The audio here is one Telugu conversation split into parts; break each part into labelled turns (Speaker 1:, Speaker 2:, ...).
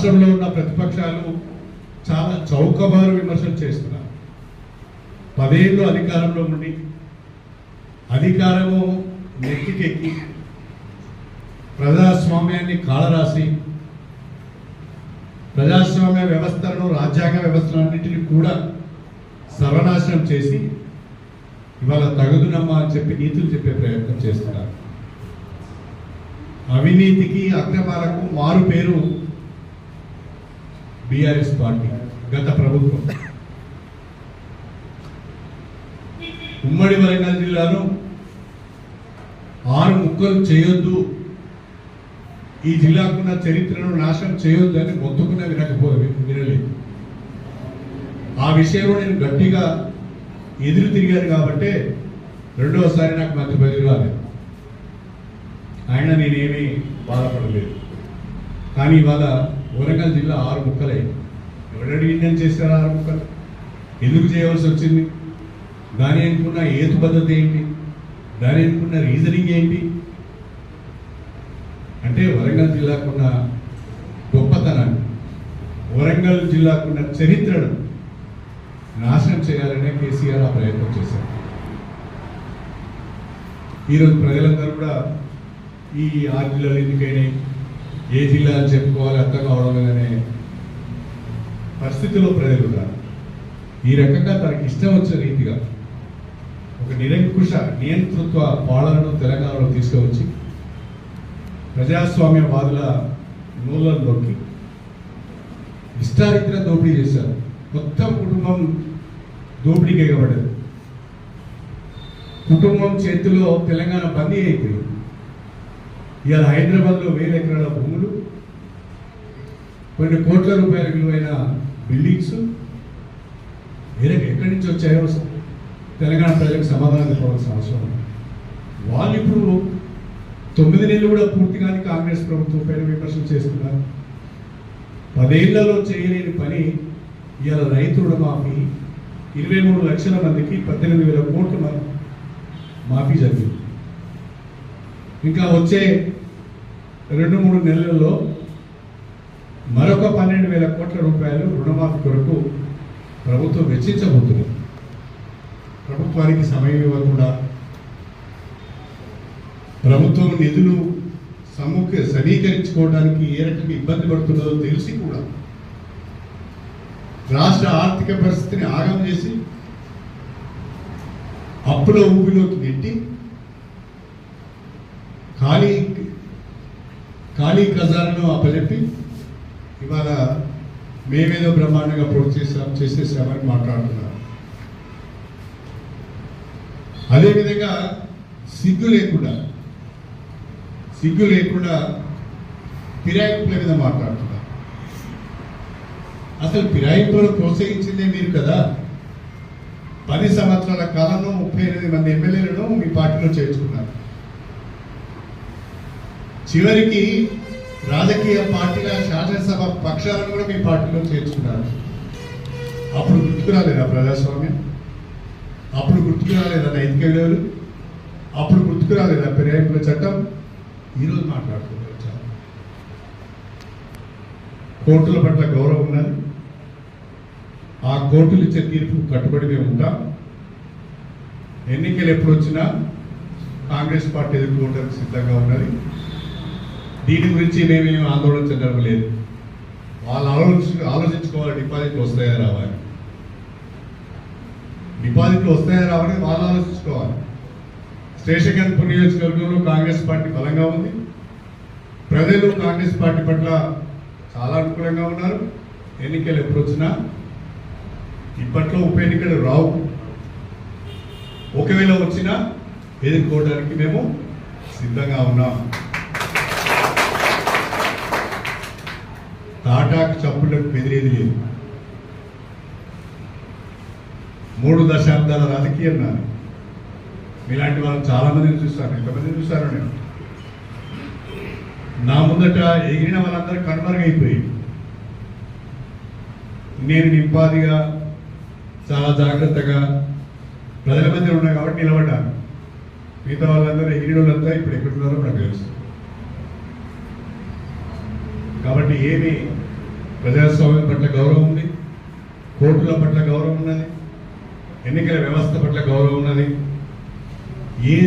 Speaker 1: రాష్ట్రంలో ఉన్న ప్రతిపక్షాలు చాలా చౌకబారు విమర్శలు చేస్తున్నారు. 10 ఏళ్ళు అధికారంలో ఉండి అధికారము నెత్తికెక్కి ప్రజాస్వామ్యాన్ని కాలరాసి ప్రజాస్వామ్య వ్యవస్థలను రాజ్యాంగ వ్యవస్థలన్నింటినీ కూడా సర్వనాశనం చేసి ఇవాళ తగుదునమ్మా అని చెప్పి నీతులు చెప్పే ప్రయత్నం చేస్తున్నారు. అవినీతికి అక్రమాలకు మారు పేరు బీఆర్ఎస్ పార్టీ గత ప్రభుత్వం. ఉమ్మడి వరంగల్ జిల్లాను 6 ముక్కలు చేయొద్దు, ఈ జిల్లాకున్న చరిత్రను నాశనం చేయొద్దు అని మొత్తుకునే వినలేదు. ఆ విషయంలో నేను గట్టిగా ఎదురు తిరిగాను కాబట్టి రెండవసారి నాకు మంత్రి పదవి రాలేదు. ఆయన నేనేమీ బాధపడలేదు. కానీ ఇవాళ వరంగల్ జిల్లా 6 ముక్కలైంది. ఎవరెడీ ఇండియన్ చేశారు 6 ముక్కలు? ఎందుకు చేయవలసి వచ్చింది? దాని అనుకున్న హేతుబద్ధత ఏంటి? దాని అనుకున్న రీజనింగ్ ఏంటి? అంటే వరంగల్ జిల్లాకున్న గొప్పతనాన్ని, వరంగల్ జిల్లాకున్న చరిత్రను నాశనం చేయాలనే కేసీఆర్ ఆ ప్రయత్నం చేశారు. ఈరోజు ప్రజలందరూ కూడా ఈ 6 జిల్లాలు ఎందుకైనాయి, ఏ జిల్లా అని చెప్పుకోవాలి అర్థం కావడం లేదనే పరిస్థితిలో ప్రజలు ఉన్నారు. ఈ రకంగా తనకి ఇష్టం వచ్చిన రీతిగా ఒక నిరంకుశ నియంతృత్వ పాలనను తెలంగాణలో తీసుకువచ్చి ప్రజాస్వామ్యవాదుల మూలంలోకి ఇష్టారీతిన దోపిడీ చేశారు. మొత్తం కుటుంబం దోపిడీకి ఎగబడ్డది. కుటుంబం చేతిలో తెలంగాణ బందీ అయిపోయింది. ఇవాళ హైదరాబాద్లో 1000 ఎకరాల భూములు, కొన్ని కోట్ల రూపాయల విలువైన బిల్డింగ్స్ ఎక్కడి నుంచి వచ్చాయో తెలంగాణ ప్రజలకు సమాధానం చెప్పవలసిన అవసరం. వాళ్ళు ఇప్పుడు 9 నెలలు కూడా పూర్తిగానే కాంగ్రెస్ ప్రభుత్వం పైన విమర్శలు చేస్తున్నారు. 10 ఏళ్లలో చేయలేని పని ఇవాళ రైతు రుణమాఫీ 23 లక్షల మందికి 18,000 కోట్ల మాఫీ జరిగింది. ఇంకా వచ్చే 2-3 నెలల్లో మరొక 12,000 కోట్ల రూపాయలు రుణమాఫీ కొరకు ప్రభుత్వం వెచ్చించబోతుంది. ప్రభుత్వానికి సమయం ఇవ్వకుండా, ప్రభుత్వం నిధులు సమీకరించుకోవడానికి ఏ రకంగా ఇబ్బంది పడుతున్నదో తెలిసి కూడా రాష్ట్ర ఆర్థిక పరిస్థితిని ఆగం చేసి అప్పుల ఊబిలోకి నెట్టి ఖాళీ ఖజానాను అప్పచెప్పి ఇవాళ మేమేదో బ్రహ్మాండంగా చేసేసామని మాట్లాడుతున్నారు. అదేవిధంగా సిగ్గు లేకుండా ఫిరాయింపుల మీద మాట్లాడుతున్నారు. అసలు ఫిరాయింపులను ప్రోత్సహించిందే మీరు కదా. 10 సంవత్సరాల కాలంలో 38 మంది ఎమ్మెల్యేలను మీ పార్టీలో చేర్చుకున్నారు. చివరికి రాజకీయ పార్టీల శాసనసభ పక్షాలను కూడా మీ పార్టీలో చేర్చుకున్నారు. అప్పుడు గుర్తుకు రాలేదా ప్రజాస్వామ్యం? అప్పుడు గుర్తుకు రాలేదా నైతిక విలువలు? అప్పుడు గుర్తుకు రాలేదా ఫిరాయింపుల చట్టం? ఈరోజు మాట్లాడుతున్నారు. కోర్టుల పట్ల గౌరవం ఉన్నది. ఆ కోర్టులు ఇచ్చే తీర్పు కట్టుబడి మేము ఉంటాం. ఎన్నికలు ఎప్పుడు వచ్చినా కాంగ్రెస్ పార్టీ ఎదుర్కోవడానికి సిద్ధంగా ఉన్నది. దీని గురించి మేమేమి ఆందోళన చెందడం లేదు. వాళ్ళు ఆలోచించుకోవాలి, డిపాజిట్లు వస్తాయా రావాలి, డిపాజిట్లు వస్తాయా రావని వాళ్ళు ఆలోచించుకోవాలి. స్టేషన్ నియోజకవర్గంలో కాంగ్రెస్ పార్టీ బలంగా ఉంది. ప్రజలు కాంగ్రెస్ పార్టీ పట్ల చాలా అనుకూలంగా ఉన్నారు. ఎన్నికలు ఎప్పుడు వచ్చినా ఇప్పట్లో ఉప ఎన్నికలు రావు. ఒకవేళ వచ్చినా ఎదుర్కోవడానికి మేము సిద్ధంగా ఉన్నాం. తాటాకు చప్పులకు బెదిరేది లేదు. 3 దశాబ్దాల రాజకీయం నాది. మీలాంటి వాళ్ళు చాలా మందిని చూస్తాను. ఎంతమందిని చూస్తాను నేను. నా ముందట ఎగిరిన వాళ్ళందరూ కనుమరుగైపోయి నేను నింపాదిగా చాలా జాగ్రత్తగా ప్రజల మధ్య ఉన్నా కాబట్టి నిలబడ్డాను. మిగతా వాళ్ళందరూ ఎగిరిన వాళ్ళంతా ఇప్పుడు ఎక్కడున్నారో నాకు తెలుసు. కాబట్టి ఏమి ప్రజాస్వామ్యం పట్ల గౌరవం ఉంది, కోర్టుల పట్ల గౌరవం ఉన్నది, ఎన్నికల వ్యవస్థ పట్ల గౌరవం ఉన్నది. ఏ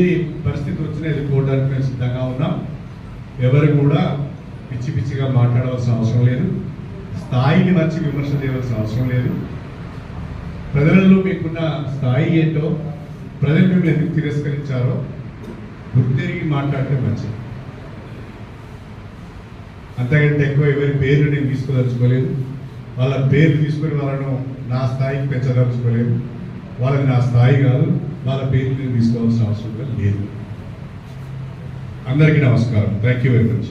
Speaker 1: పరిస్థితి వచ్చినా ఎదుర్కోవడానికి మేము సిద్ధంగా ఉన్నాం. ఎవరు కూడా పిచ్చి పిచ్చిగా మాట్లాడవలసిన అవసరం లేదు, స్థాయిని మర్చి విమర్శ చేయవలసిన అవసరం లేదు. ప్రజలలో మీకున్న స్థాయి ఏంటో, ప్రజలు మిమ్మల్ని ఎందుకు తిరస్కరించారో గుర్తెరిగి మాట్లాడితే మంచిది. అంతకంటే ఎక్కువ ఎవరి పేర్లు నేను తీసుకోదలుచుకోలేదు. వాళ్ళ పేర్లు తీసుకొని వాళ్ళను నా స్థాయికి పెంచదలుచుకోలేదు. వాళ్ళకి నా స్థాయి కాదు, వాళ్ళ పేర్లు నేను తీసుకోవాల్సిన అవసరం లేదు. అందరికీ నమస్కారం. Thank you very much.